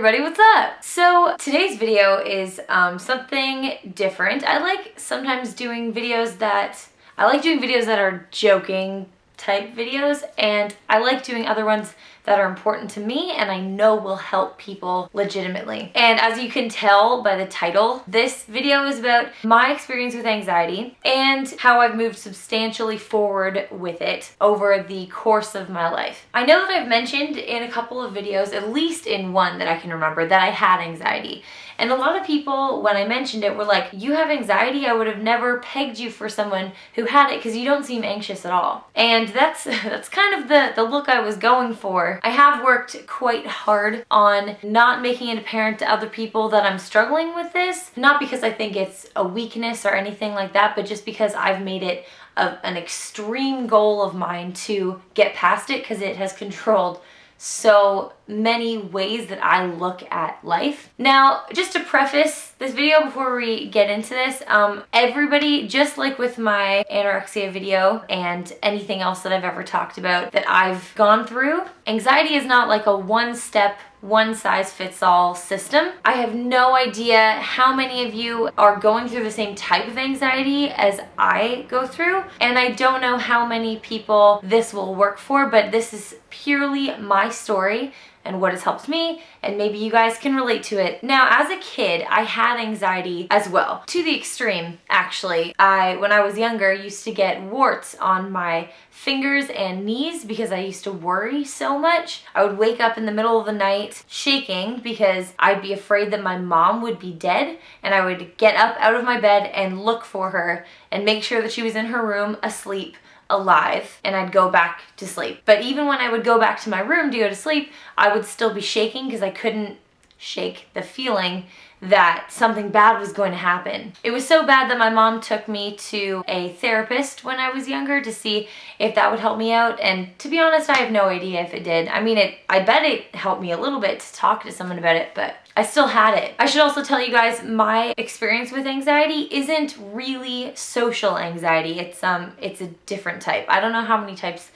everybody, what's up? So today's video is something different. I like doing videos that are joking type videos, and I like doing other ones that are important to me and I know will help people legitimately. And as you can tell by the title, this video is about my experience with anxiety and how I've moved substantially forward with it over the course of my life. I know that I've mentioned in a couple of videos, at least in one that I can remember, that I had anxiety. And a lot of people, when I mentioned it, were like, you have anxiety? I would have never pegged you for someone who had it because you don't seem anxious at all. And that's kind of the look I was going for. I have worked quite hard on not making it apparent to other people that I'm struggling with this. Not because I think it's a weakness or anything like that, but just because I've made it an extreme goal of mine to get past it because it has controlled so many ways that I look at life. Now, just to preface this video before we get into this, everybody, just like with my anorexia video and anything else that I've ever talked about that I've gone through, anxiety is not like a one-step, one-size-fits-all system. I have no idea how many of you are going through the same type of anxiety as I go through, and I don't know how many people this will work for, but this is purely my story and what has helped me, and maybe you guys can relate to it. Now, as a kid, I had anxiety as well, to the extreme, actually. When I was younger, used to get warts on my fingers and knees because I used to worry so much. I would wake up in the middle of the night shaking because I'd be afraid that my mom would be dead, and I would get up out of my bed and look for her and make sure that she was in her room asleep, alive, and I'd go back to sleep. But even when I would go back to my room to go to sleep, I would still be shaking because I couldn't shake the feeling that something bad was going to happen. It was so bad that my mom took me to a therapist when I was younger to see if that would help me out, and to be honest, I have no idea if it did. I mean, I bet it helped me a little bit to talk to someone about it, but I still had it. I should also tell you guys, my experience with anxiety isn't really social anxiety. It's a different type. I don't know how many types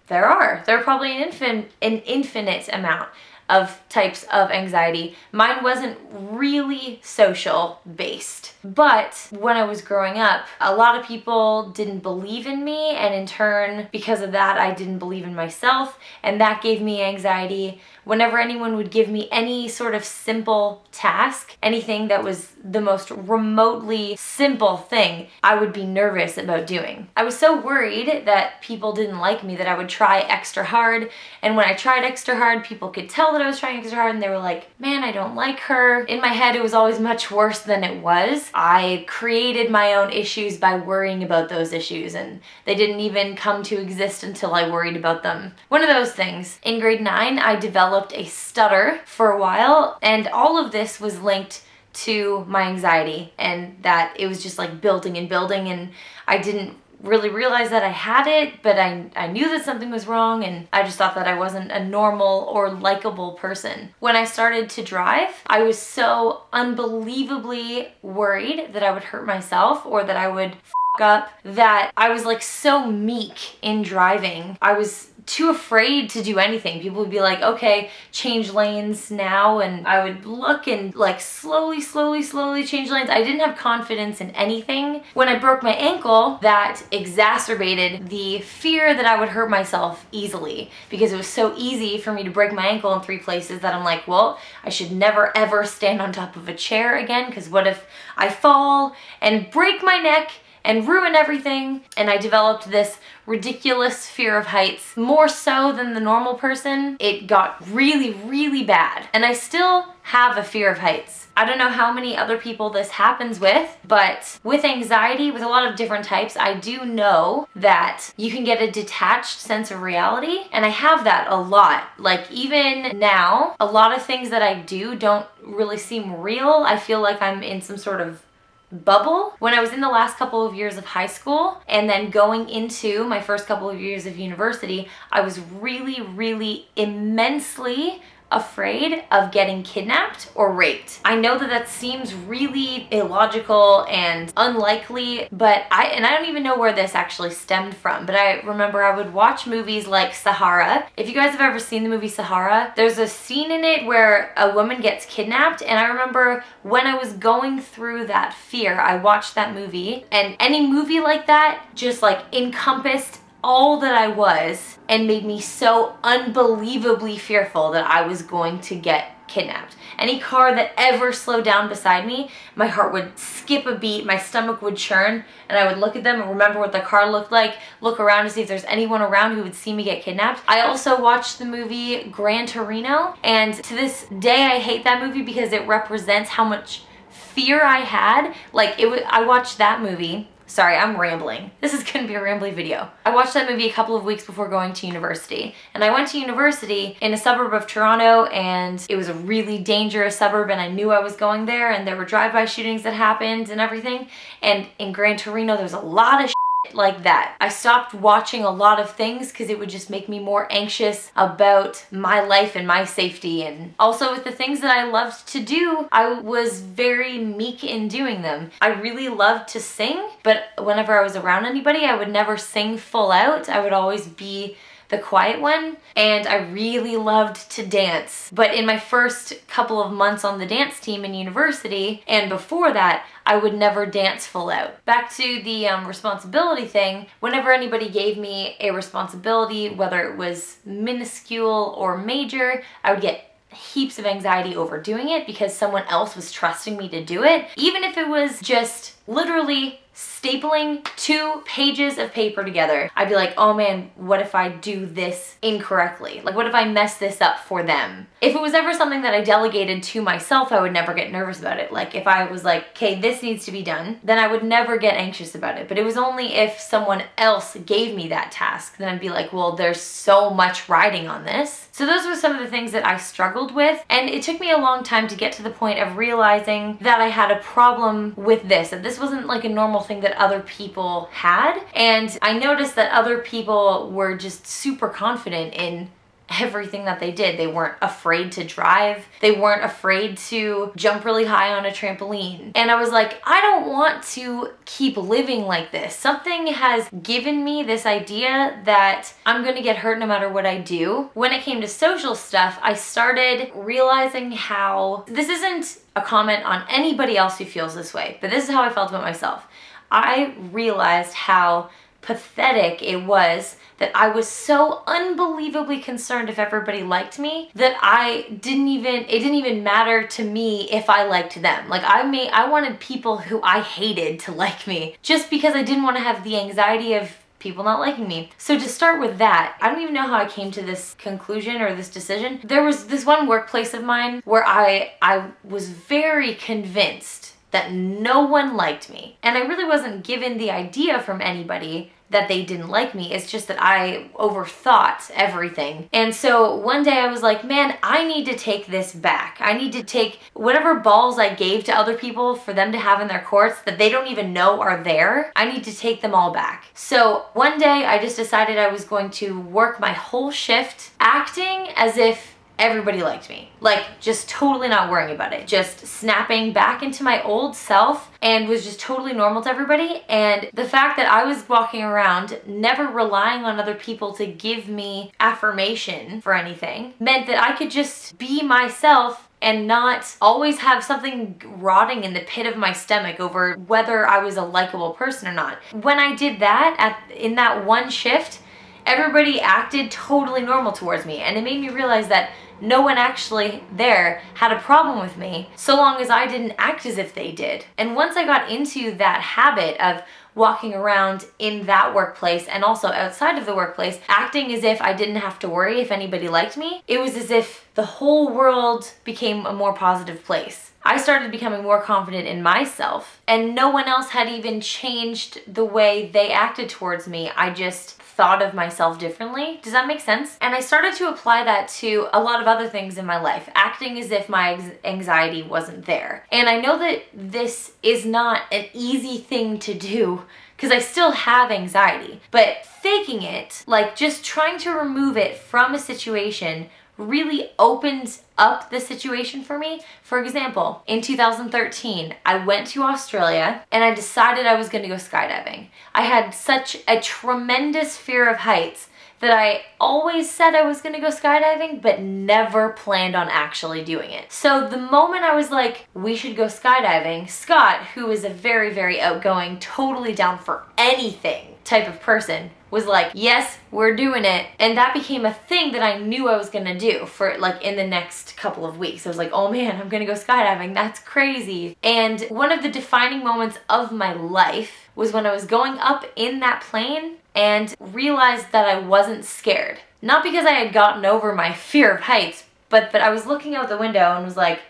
there are. There are probably an infinite amount of types of anxiety. Mine wasn't really social based, but when I was growing up, a lot of people didn't believe in me, and in turn, because of that, I didn't believe in myself, and that gave me anxiety. Whenever anyone would give me any sort of simple task, anything that was the most remotely simple thing, I would be nervous about doing. I was so worried that people didn't like me that I would try extra hard, and when I tried extra hard, people could tell that I was trying extra hard, and they were like, man, I don't like her. In my head, it was always much worse than it was. I created my own issues by worrying about those issues, and they didn't even come to exist until I worried about them. One of those things. In grade 9, I developed a stutter for a while, and all of this was linked to my anxiety, and that it was just like building and building, and I didn't really realize that I had it, but I knew that something was wrong, and I just thought that I wasn't a normal or likable person. When I started to drive, I was so unbelievably worried that I would hurt myself or that I would f*** up that I was like so meek in driving. I was too afraid to do anything. People would be like, okay, change lanes now, and I would look and like slowly change lanes. I didn't have confidence in anything. When I broke my ankle, that exacerbated the fear that I would hurt myself easily, because it was so easy for me to break my ankle in 3 places that I'm like, well, I should never ever stand on top of a chair again, because what if I fall and break my neck and ruin everything? And I developed this ridiculous fear of heights, more so than the normal person. It got really bad, and I still have a fear of heights. I don't know how many other people this happens with, but with anxiety, with a lot of different types, I do know that you can get a detached sense of reality, and I have that a lot. Like, even now, a lot of things that I do don't really seem real. I feel like I'm in some sort of bubble. When I was in the last couple of years of high school and then going into my first couple of years of university, I was really immensely afraid of getting kidnapped or raped. I know that that seems really illogical and unlikely, but I don't even know where this actually stemmed from, but I remember I would watch movies like Sahara. If you guys have ever seen the movie Sahara, there's a scene in it where a woman gets kidnapped, and I remember when I was going through that fear, I watched that movie, and any movie like that just like encompassed all that I was and made me so unbelievably fearful that I was going to get kidnapped. Any car that ever slowed down beside me, my heart would skip a beat, my stomach would churn, and I would look at them and remember what the car looked like, look around to see if there's anyone around who would see me get kidnapped. I also watched the movie Gran Torino, and to this day I hate that movie because it represents how much fear I had. Like, I watched that movie. Sorry, I'm rambling. This is gonna be a rambly video. I watched that movie a couple of weeks before going to university. And I went to university in a suburb of Toronto, and it was a really dangerous suburb, and I knew I was going there, and there were drive-by shootings that happened and everything. And in Gran Torino, there was a lot of like that. I stopped watching a lot of things because it would just make me more anxious about my life and my safety. And also with the things that I loved to do, I was very meek in doing them. I really loved to sing, but whenever I was around anybody, I would never sing full out. I would always be the quiet one, and I really loved to dance. But in my first couple of months on the dance team in university, and before that, I would never dance full out. Back to the responsibility thing, whenever anybody gave me a responsibility, whether it was minuscule or major, I would get heaps of anxiety over doing it because someone else was trusting me to do it. Even if it was just literally stapling 2 pages of paper together, I'd be like, oh man, what if I do this incorrectly? Like, what if I mess this up for them? If it was ever something that I delegated to myself, I would never get nervous about it. Like, if I was like, okay, this needs to be done, then I would never get anxious about it. But it was only if someone else gave me that task, then I'd be like, well, there's so much riding on this. So those were some of the things that I struggled with, and it took me a long time to get to the point of realizing that I had a problem with this, that this wasn't like a normal thing that other people had. And I noticed that other people were just super confident in everything that they did. They weren't afraid to drive. They weren't afraid to jump really high on a trampoline. And I was like, I don't want to keep living like this. Something has given me this idea that I'm gonna get hurt no matter what I do. When it came to social stuff, I started realizing how, this isn't a comment on anybody else who feels this way, but this is how I felt about myself. I realized how pathetic it was that I was so unbelievably concerned if everybody liked me that it didn't even matter to me if I liked them. Like, I wanted people who I hated to like me just because I didn't want to have the anxiety of people not liking me. So to start with that, I don't even know how I came to this conclusion or this decision. There was this one workplace of mine where I was very convinced that no one liked me. And I really wasn't given the idea from anybody that they didn't like me. It's just that I overthought everything. And so one day I was like, man, I need to take this back. I need to take whatever balls I gave to other people for them to have in their courts that they don't even know are there. I need to take them all back. So one day I just decided I was going to work my whole shift acting as if everybody liked me. Like, just totally not worrying about it. Just snapping back into my old self and was just totally normal to everybody. And the fact that I was walking around never relying on other people to give me affirmation for anything meant that I could just be myself and not always have something rotting in the pit of my stomach over whether I was a likable person or not. When I did that in that one shift, everybody acted totally normal towards me, and it made me realize that no one actually there had a problem with me so long as I didn't act as if they did. And once I got into that habit of walking around in that workplace and also outside of the workplace, acting as if I didn't have to worry if anybody liked me, it was as if the whole world became a more positive place. I started becoming more confident in myself, and no one else had even changed the way they acted towards me. I just thought of myself differently. Does that make sense? And I started to apply that to a lot of other things in my life, acting as if my anxiety wasn't there. And I know that this is not an easy thing to do because I still have anxiety, but faking it, like just trying to remove it from a situation really opened up the situation for me. For example, in 2013, I went to Australia and I decided I was going to go skydiving. I had such a tremendous fear of heights that I always said I was going to go skydiving, but never planned on actually doing it. So the moment I was like, we should go skydiving, Scott, who is a very, very outgoing, totally down for anything type of person, was like, yes, we're doing it. And that became a thing that I knew I was gonna do for like in the next couple of weeks. I was like, oh man, I'm gonna go skydiving. That's crazy. And one of the defining moments of my life was when I was going up in that plane and realized that I wasn't scared. Not because I had gotten over my fear of heights, but I was looking out the window and was like,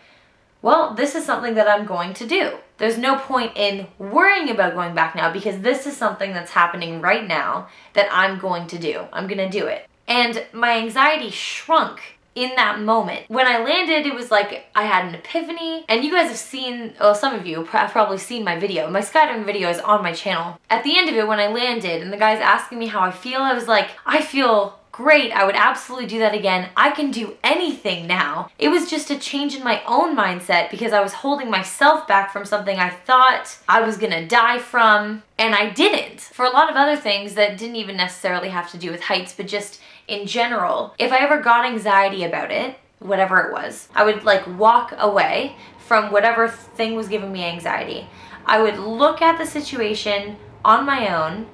well, this is something that I'm going to do. There's no point in worrying about going back now because this is something that's happening right now that I'm going to do. I'm gonna do it. And my anxiety shrunk in that moment. When I landed, it was like I had an epiphany. And you guys have seen, well, some of you have probably seen my video. My skydiving video is on my channel. At the end of it, when I landed and the guy's asking me how I feel, I was like, I feel great. I would absolutely do that again. I can do anything now. It was just a change in my own mindset because I was holding myself back from something I thought I was gonna die from, and I didn't. For a lot of other things that didn't even necessarily have to do with heights, but just in general, if I ever got anxiety about it, whatever it was, I would like walk away from whatever thing was giving me anxiety. I would look at the situation on my own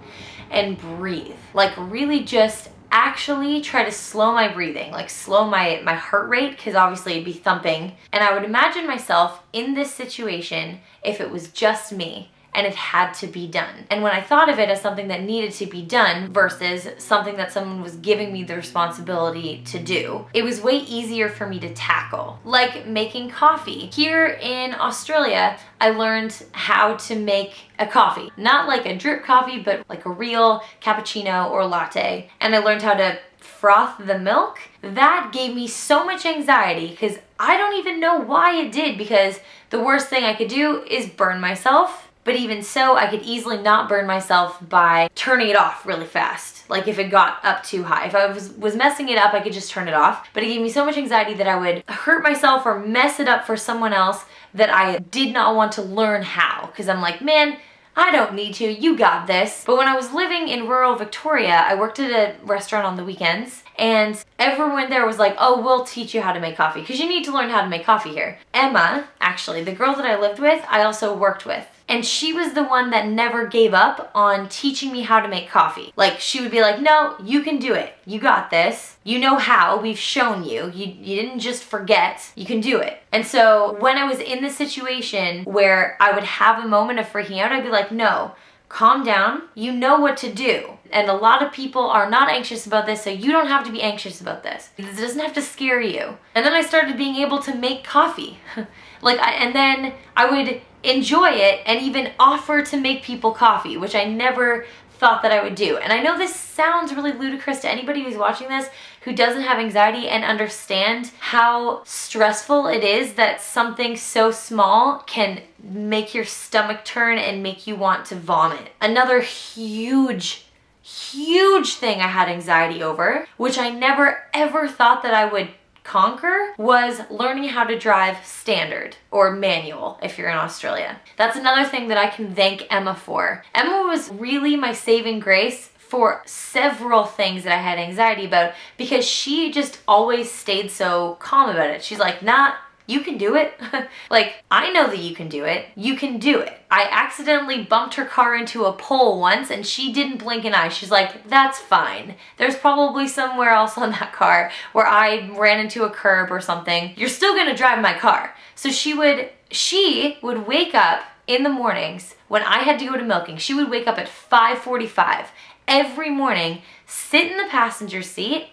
and breathe. Like really just actually try to slow my breathing, like slow my heart rate, because obviously it'd be thumping. And I would imagine myself in this situation if it was just me and it had to be done. And when I thought of it as something that needed to be done versus something that someone was giving me the responsibility to do, it was way easier for me to tackle. Like making coffee. Here in Australia, I learned how to make a coffee. Not like a drip coffee, but like a real cappuccino or latte. And I learned how to froth the milk. That gave me so much anxiety because I don't even know why it did, because the worst thing I could do is burn myself. But even so, I could easily not burn myself by turning it off really fast. Like if it got up too high. If I was messing it up, I could just turn it off. But it gave me so much anxiety that I would hurt myself or mess it up for someone else that I did not want to learn how. Because I'm like, man, I don't need to, you got this. But when I was living in rural Victoria, I worked at a restaurant on the weekends, and everyone there was like, oh, we'll teach you how to make coffee, because you need to learn how to make coffee here. Emma, actually, the girl that I lived with, I also worked with. And she was the one that never gave up on teaching me how to make coffee. Like, she would be like, no, you can do it. You got this. You know how. We've shown you. You didn't just forget. You can do it. And so when I was in this situation where I would have a moment of freaking out, I'd be like, no, calm down. You know what to do. And a lot of people are not anxious about this, so you don't have to be anxious about this. It doesn't have to scare you. And then I started being able to make coffee. And then I would enjoy it and even offer to make people coffee, which I never thought that I would do. And I know this sounds really ludicrous to anybody who's watching this who doesn't have anxiety and understand how stressful it is that something so small can make your stomach turn and make you want to vomit. Another huge thing I had anxiety over, which I never ever thought that I would conquer, was learning how to drive standard or manual if you're in Australia. That's another thing that I can thank Emma for. Emma was really my saving grace for several things that I had anxiety about, because she just always stayed so calm about it. She's like, nah, you can do it. Like, I know that you can do it. You can do it. I accidentally bumped her car into a pole once and she didn't blink an eye. She's like, that's fine. There's probably somewhere else on that car where I ran into a curb or something. You're still gonna drive my car. So she would wake up in the mornings when I had to go to milking. She would wake up at 5:45 every morning, sit in the passenger seat's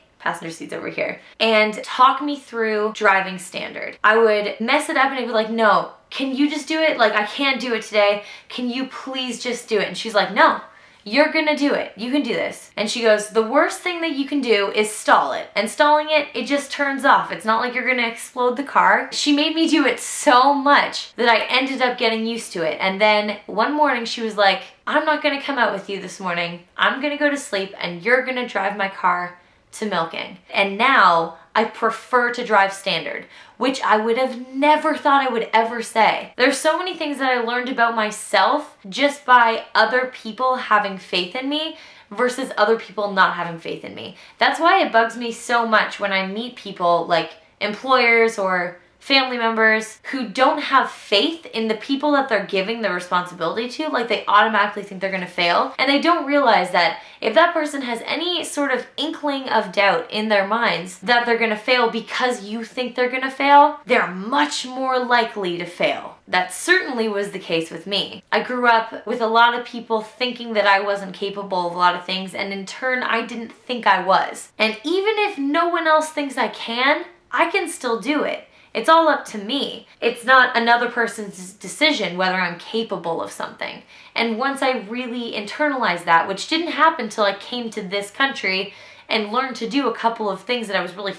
over here, and talk me through driving standard. I would mess it up and I'd be like, no, can you just do it? Like, I can't do it today. Can you please just do it? And she's like, no, you're gonna do it. You can do this. And she goes, the worst thing that you can do is stall it. And stalling it, it just turns off. It's not like you're gonna explode the car. She made me do it so much that I ended up getting used to it. And then one morning she was like, I'm not gonna come out with you this morning. I'm gonna go to sleep and you're gonna drive my car to milking. And now I prefer to drive standard, which I would have never thought I would ever say. There's so many things that I learned about myself just by other people having faith in me versus other people not having faith in me. That's why it bugs me so much when I meet people like employers or family members who don't have faith in the people that they're giving the responsibility to. Like, they automatically think they're gonna fail, and they don't realize that if that person has any sort of inkling of doubt in their minds that they're gonna fail because you think they're gonna fail, they're much more likely to fail. That certainly was the case with me. I grew up with a lot of people thinking that I wasn't capable of a lot of things, and in turn, I didn't think I was. And even if no one else thinks I can still do it. It's all up to me. It's not another person's decision whether I'm capable of something. And once I really internalized that, which didn't happen till I came to this country and learned to do a couple of things that I was really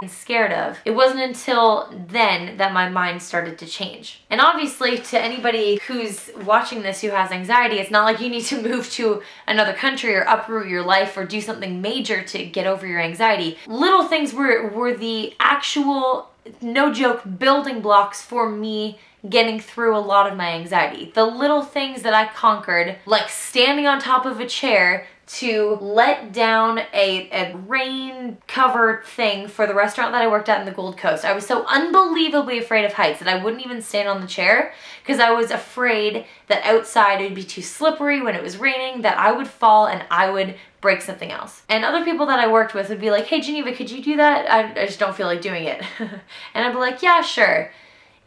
scared of, it wasn't until then that my mind started to change. And obviously, to anybody who's watching this who has anxiety, it's not like you need to move to another country or uproot your life or do something major to get over your anxiety. Little things were the actual, no joke, building blocks for me getting through a lot of my anxiety. The little things that I conquered, like standing on top of a chair to let down a rain covered thing for the restaurant that I worked at in the Gold Coast. I was so unbelievably afraid of heights that I wouldn't even stand on the chair because I was afraid that outside it would be too slippery when it was raining, that I would fall and I would break something else. And other people that I worked with would be like, hey Geneva, could you do that? I just don't feel like doing it. And I'd be like, yeah, sure.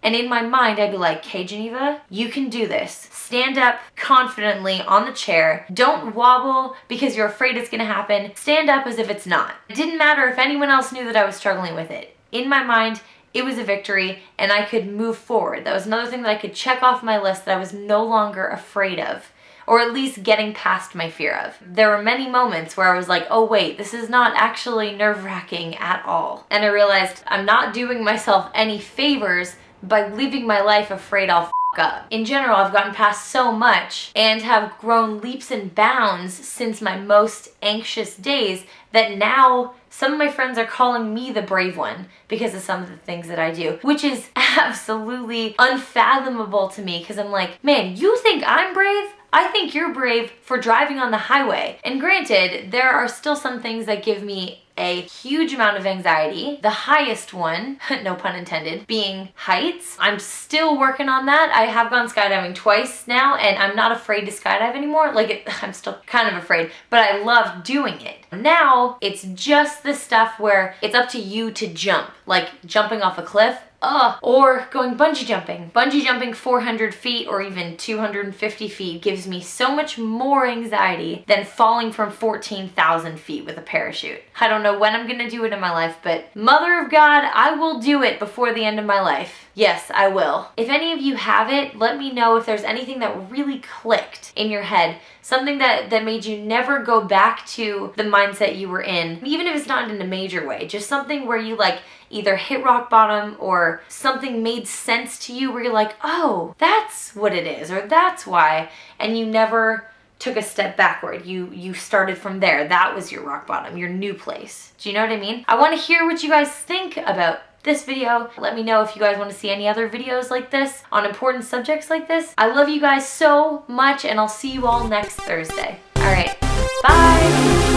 And in my mind, I'd be like, hey Geneva, you can do this. Stand up confidently on the chair. Don't wobble because you're afraid it's gonna happen. Stand up as if it's not. It didn't matter if anyone else knew that I was struggling with it. In my mind, it was a victory and I could move forward. That was another thing that I could check off my list that I was no longer afraid of, or at least getting past my fear of. There were many moments where I was like, oh wait, this is not actually nerve-wracking at all. And I realized I'm not doing myself any favors by living my life afraid I'll f up. In general, I've gotten past so much and have grown leaps and bounds since my most anxious days that now some of my friends are calling me the brave one because of some of the things that I do, which is absolutely unfathomable to me because I'm like, man, you think I'm brave? I think you're brave for driving on the highway. And granted, there are still some things that give me a huge amount of anxiety. The highest one, no pun intended, being heights. I'm still working on that. I have gone skydiving twice now and I'm not afraid to skydive anymore. I'm still kind of afraid, but I love doing it. Now it's just the stuff where it's up to you to jump, like jumping off a cliff. Or going bungee jumping. Bungee jumping 400 feet or even 250 feet gives me so much more anxiety than falling from 14,000 feet with a parachute. I don't know when I'm gonna do it in my life, but Mother of God, I will do it before the end of my life. Yes, I will. If any of you have it, let me know if there's anything that really clicked in your head. Something that made you never go back to the mindset you were in, even if it's not in a major way. Just something where you either hit rock bottom or something made sense to you where you're like, oh, that's what it is, or that's why, and you never took a step backward. You started from there. That was your rock bottom, your new place. Do you know what I mean? I want to hear what you guys think about this video. Let me know if you guys want to see any other videos like this on important subjects like this. I love you guys so much and I'll see you all next Thursday. All right, bye.